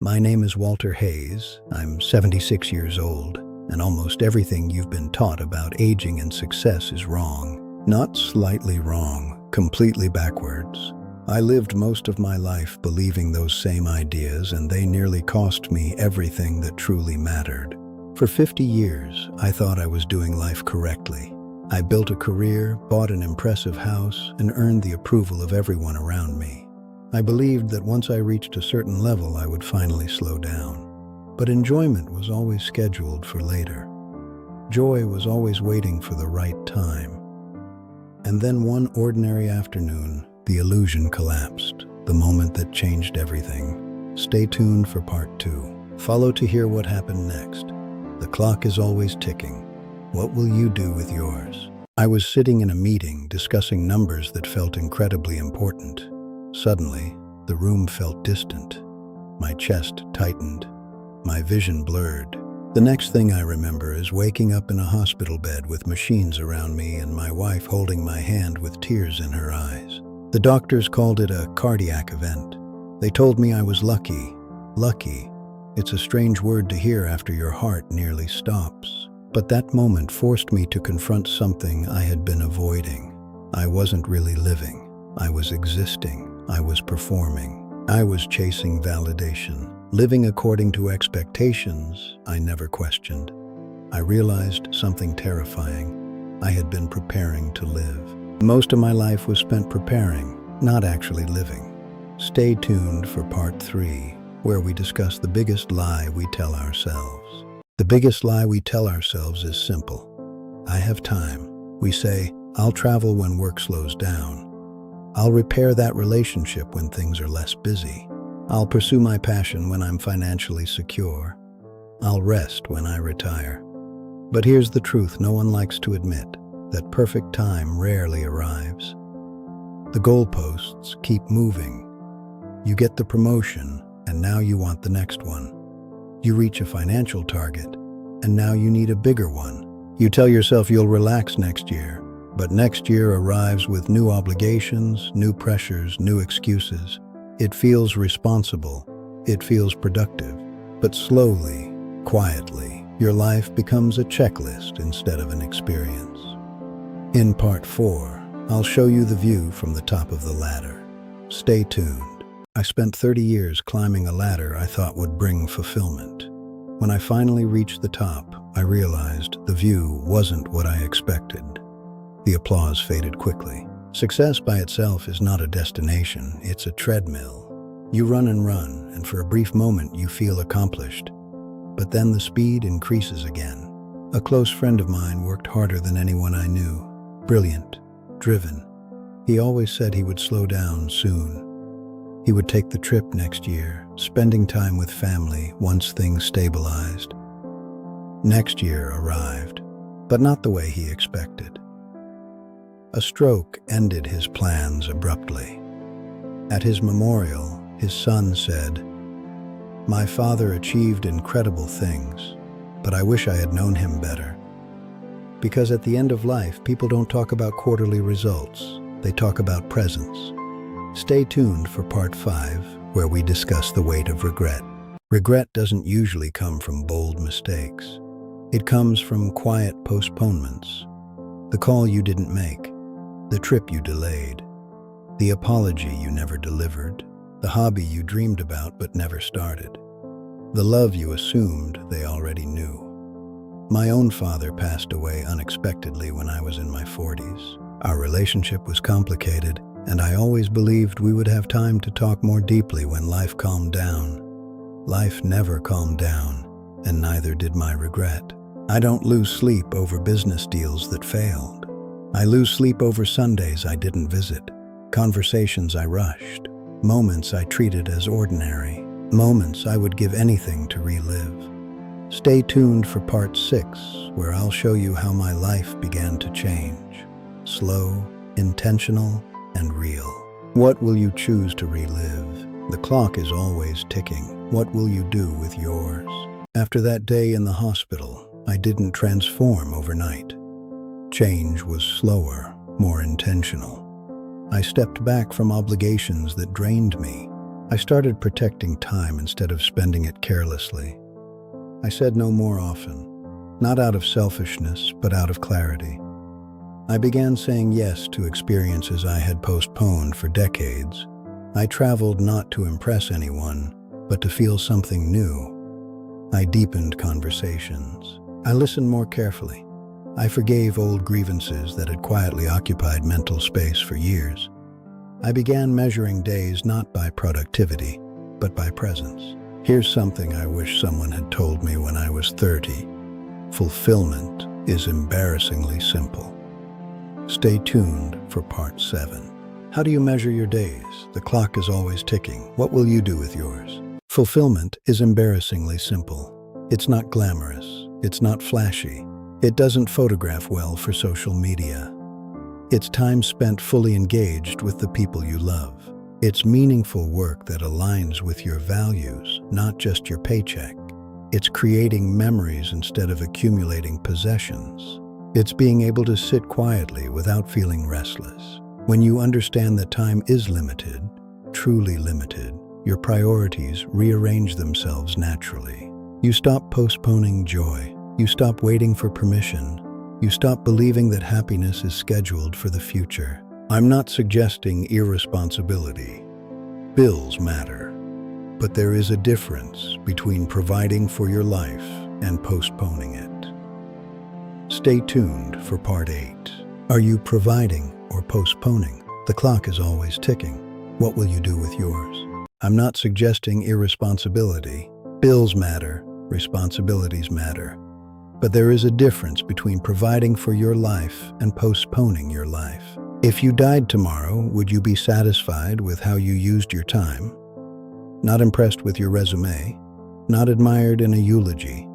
My name is Walter Hayes. I'm 76 years old, and almost everything you've been taught about aging and success is wrong. Not slightly wrong, completely backwards. I lived most of my life believing those same ideas, and they nearly cost me everything that truly mattered. For 50 years, I thought I was doing life correctly. I built a career, bought an impressive house, and earned the approval of everyone around me. I believed that once I reached a certain level, I would finally slow down. But enjoyment was always scheduled for later. Joy was always waiting for the right time. And then one ordinary afternoon, the illusion collapsed, the moment that changed everything. Stay tuned for part 2. Follow to hear what happened next. The clock is always ticking. What will you do with yours? I was sitting in a meeting discussing numbers that felt incredibly important. Suddenly, the room felt distant. My chest tightened. My vision blurred. The next thing I remember is waking up in a hospital bed with machines around me and my wife holding my hand with tears in her eyes. The doctors called it a cardiac event. They told me I was lucky. Lucky. It's a strange word to hear after your heart nearly stops. But that moment forced me to confront something I had been avoiding. I wasn't really living. I was existing. I was performing. I was chasing validation. Living according to expectations I never questioned. I realized something terrifying. I had been preparing to live. Most of my life was spent preparing, not actually living. Stay tuned for part 3, where we discuss the biggest lie we tell ourselves. The biggest lie we tell ourselves is simple. I have time. We say, I'll travel when work slows down. I'll repair that relationship when things are less busy. I'll pursue my passion when I'm financially secure. I'll rest when I retire. But here's the truth no one likes to admit, that perfect time rarely arrives. The goalposts keep moving. You get the promotion, and now you want the next one. You reach a financial target, and now you need a bigger one. You tell yourself you'll relax next year, but next year arrives with new obligations, new pressures, new excuses. It feels responsible. It feels productive. But slowly, quietly, your life becomes a checklist instead of an experience. In part 4, I'll show you the view from the top of the ladder. Stay tuned. I spent 30 years climbing a ladder I thought would bring fulfillment. When I finally reached the top, I realized the view wasn't what I expected. The applause faded quickly. Success by itself is not a destination, it's a treadmill. You run, and for a brief moment you feel accomplished. But then the speed increases again. A close friend of mine worked harder than anyone I knew. Brilliant, driven. He always said he would slow down soon. He would take the trip next year, spending time with family once things stabilized. Next year arrived, but not the way he expected. A stroke ended his plans abruptly. At his memorial, his son said, "My father achieved incredible things, but I wish I had known him better." Because at the end of life, people don't talk about quarterly results, they talk about presence. Stay tuned for part 5, where we discuss the weight of regret. Regret doesn't usually come from bold mistakes. It comes from quiet postponements. The call you didn't make, the trip you delayed, the apology you never delivered, the hobby you dreamed about but never started, the love you assumed they already knew. My own father passed away unexpectedly when I was in my 40s. Our relationship was complicated, and I always believed we would have time to talk more deeply when life calmed down. Life never calmed down, and neither did my regret. I don't lose sleep over business deals that failed. I lose sleep over Sundays I didn't visit, conversations I rushed, moments I treated as ordinary, moments I would give anything to relive. Stay tuned for part 6, where I'll show you how my life began to change. Slow, intentional, and real. What will you choose to relive? The clock is always ticking. What will you do with yours? After that day in the hospital, I didn't transform overnight. Change was slower, more intentional. I stepped back from obligations that drained me. I started protecting time instead of spending it carelessly. I said no more often, not out of selfishness, but out of clarity. I began saying yes to experiences I had postponed for decades. I traveled not to impress anyone, but to feel something new. I deepened conversations. I listened more carefully. I forgave old grievances that had quietly occupied mental space for years. I began measuring days not by productivity, but by presence. Here's something I wish someone had told me when I was 30. Fulfillment is embarrassingly simple. Stay tuned for part 7. How do you measure your days? The clock is always ticking. What will you do with yours? Fulfillment is embarrassingly simple. It's not glamorous. It's not flashy. It doesn't photograph well for social media. It's time spent fully engaged with the people you love. It's meaningful work that aligns with your values, not just your paycheck. It's creating memories instead of accumulating possessions. It's being able to sit quietly without feeling restless. When you understand that time is limited, truly limited, your priorities rearrange themselves naturally. You stop postponing joy. You stop waiting for permission. You stop believing that happiness is scheduled for the future. I'm not suggesting irresponsibility. Bills matter. But there is a difference between providing for your life and postponing it. Stay tuned for part 8. Are you providing or postponing? The clock is always ticking. What will you do with yours? I'm not suggesting irresponsibility. Bills matter, responsibilities matter. But there is a difference between providing for your life and postponing your life. If you died tomorrow, would you be satisfied with how you used your time? Not impressed with your resume, not admired in a eulogy,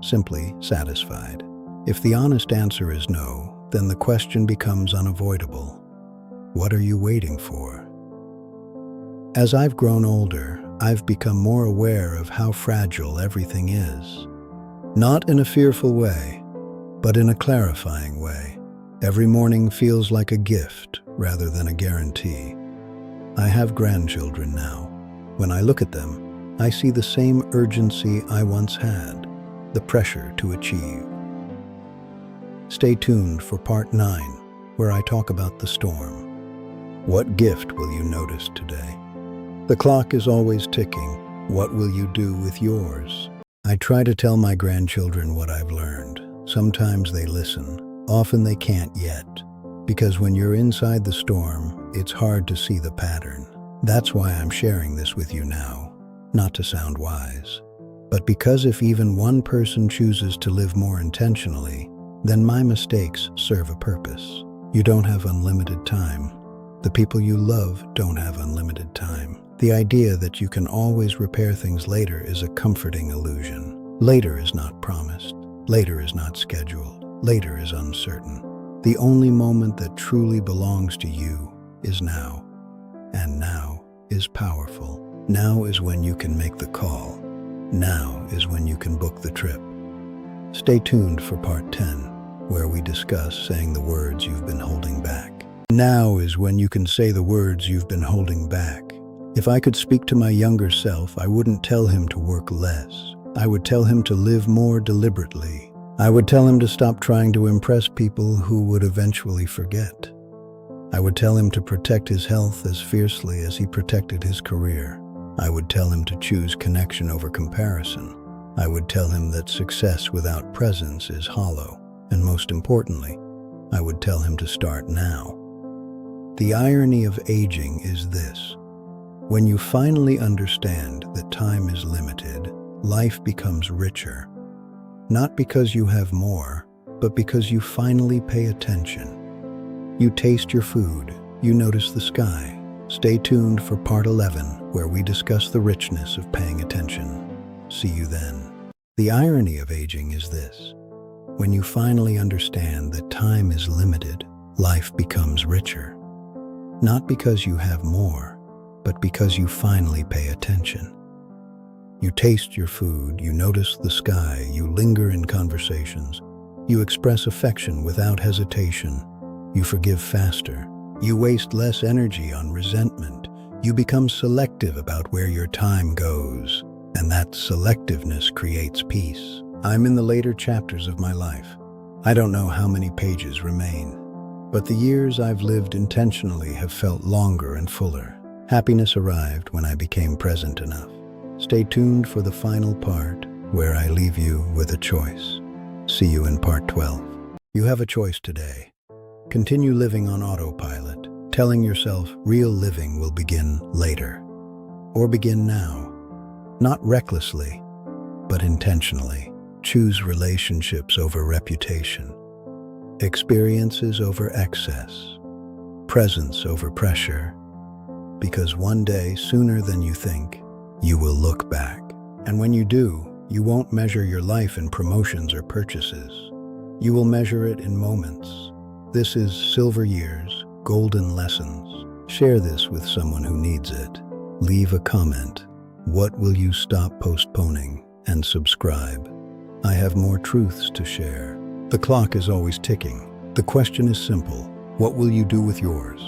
simply satisfied. If the honest answer is no, then the question becomes unavoidable. What are you waiting for? As I've grown older, I've become more aware of how fragile everything is. Not in a fearful way, but in a clarifying way. Every morning feels like a gift rather than a guarantee. I have grandchildren now. When I look at them, I see the same urgency I once had, the pressure to achieve. Stay tuned for part 9, where I talk about the storm. What gift will you notice today? The clock is always ticking. What will you do with yours? I try to tell my grandchildren what I've learned. Sometimes they listen. Often they can't yet. Because when you're inside the storm, it's hard to see the pattern. That's why I'm sharing this with you now. Not to sound wise, but because if even one person chooses to live more intentionally, then my mistakes serve a purpose. You don't have unlimited time. The people you love don't have unlimited time. The idea that you can always repair things later is a comforting illusion. Later is not promised. Later is not scheduled. Later is uncertain. The only moment that truly belongs to you is now. And now is powerful. Now is when you can make the call. Now is when you can book the trip. Stay tuned for part 10, where we discuss saying the words you've been holding back. Now is when you can say the words you've been holding back. If I could speak to my younger self, I wouldn't tell him to work less. I would tell him to live more deliberately. I would tell him to stop trying to impress people who would eventually forget. I would tell him to protect his health as fiercely as he protected his career. I would tell him to choose connection over comparison. I would tell him that success without presence is hollow. And most importantly, I would tell him to start now. The irony of aging is this. When you finally understand that time is limited, life becomes richer. Not because you have more, but because you finally pay attention. You taste your food, you notice the sky. Stay tuned for part 11, where we discuss the richness of paying attention. See you then. The irony of aging is this. When you finally understand that time is limited, life becomes richer. Not because you have more, but because you finally pay attention. You taste your food, you notice the sky, you linger in conversations, you express affection without hesitation, you forgive faster, you waste less energy on resentment, You become selective about where your time goes, and that selectiveness creates peace. I'm in the later chapters of my life. I don't know how many pages remain, but the years I've lived intentionally have felt longer and fuller. Happiness arrived when I became present enough. Stay tuned for the final part, where I leave you with a choice. See you in part 12. You have a choice today. Continue living on autopilot, telling yourself real living will begin later. Or begin now. Not recklessly, but intentionally. Choose relationships over reputation, experiences over excess, presence over pressure. Because one day, sooner than you think, you will look back. And when you do, you won't measure your life in promotions or purchases. You will measure it in moments. This is Silver Years, Golden Lessons. Share this with someone who needs it. Leave a comment. What will you stop postponing? And subscribe. I have more truths to share. The clock is always ticking. The question is simple. What will you do with yours?